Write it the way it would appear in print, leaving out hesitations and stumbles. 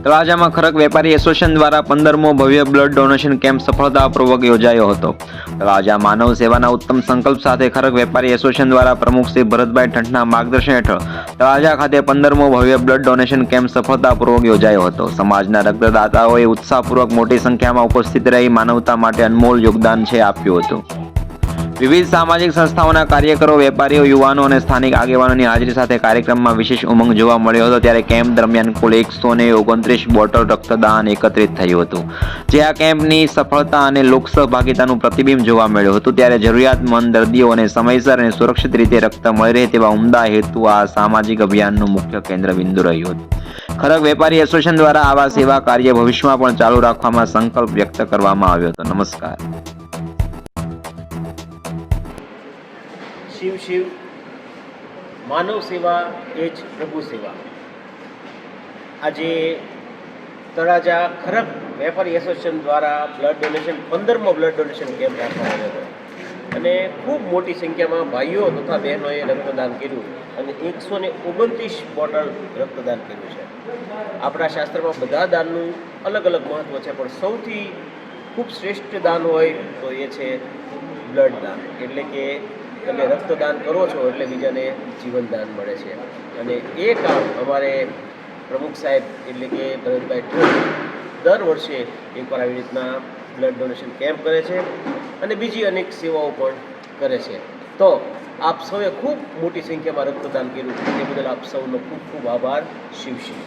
તળાજામાં ખરક વેપારી એસોસિએશન દ્વારા 15મો ભવ્ય બ્લડ ડોનેશન કેમ્પ સફળતાપૂર્વક યોજાયો હતો. તળાજા માનવ સેવાના ઉત્તમ સંકલ્પ સાથે ખરક વેપારી એસોસિએશન દ્વારા પ્રમુખ શ્રી ભરતભાઈ ઠંઠના માર્ગદર્શન હેઠળ તળાજા ખાતે 15મો ભવ્ય બ્લડ ડોનેશન કેમ્પ સફળતાપૂર્વક યોજાયો હતો. સમાજના રક્તદાતાઓએ ઉત્સાહપૂર્વક મોટી સંખ્યામાં ઉપસ્થિત રહી માનવતા માટે અનમોલ યોગદાન આપ્યું હતું. વિવિધ સામાજિક સંસ્થાઓના કાર્યકરો, વેપારીઓ, યુવાનો અને સ્થાનિક આગેવાનોની હાજરી સાથે કાર્યક્રમમાં વિશેષ ઉમંગ જોવા મળ્યો હતો. ત્યારે કેમ્પ દરમિયાન કુલ 129 બોટલ રક્તદાન એકત્રિત થયું હતું, જે આ કેમ્પની સફળતા અને લોકસહભાગિતાનું પ્રતિબિંબ જોવા મળ્યું હતું. ત્યારે જરૂરિયાતમંદ દર્દીઓને સમયસર અને સુરક્ષિત રીતે રક્ત મળી રહે તેવા ઉમદા હેતુ આ સામાજિક અભિયાનનું મુખ્ય કેન્દ્રબિંદુ રહ્યું હતું. ખરક વેપારી એસોસિએશન દ્વારા આવા સેવા કાર્ય ભવિષ્યમાં પણ ચાલુ રાખવામાં સંકલ્પ વ્યક્ત કરવામાં આવ્યો હતો. નમસ્કાર. શિવ શિવ, માનવ સેવા એ જ પ્રભુ સેવા. આજે તળાજા ખરક વેપારી એસોસિએશન દ્વારા બ્લડ ડોનેશન 15મો બ્લડ ડોનેશન કેમ્પ રાખવામાં આવ્યો હતો અને ખૂબ મોટી સંખ્યામાં ભાઈઓ તથા બહેનોએ રક્તદાન કર્યું અને 129 બોટલ રક્તદાન કર્યું છે. આપણા શાસ્ત્રમાં બધા દાનનું અલગ અલગ મહત્ત્વ છે, પણ સૌથી ખૂબ શ્રેષ્ઠ દાન હોય તો એ છે બ્લડ દાન. એટલે કે તમે રક્તદાન કરો છો એટલે બીજાને જીવનદાન મળે છે. અને એ કામ અમારે પ્રમુખ સાહેબ એટલે કે ભરતભાઈ ઠંઠ દર વર્ષે એકવાર આવી રીતના બ્લડ ડોનેશન કેમ્પ કરે છે અને બીજી અનેક સેવાઓ પણ કરે છે. તો આપ સૌએ ખૂબ મોટી સંખ્યામાં રક્તદાન કર્યું એ બદલ આપ સૌનો ખૂબ ખૂબ આભાર. શિવ શિવ.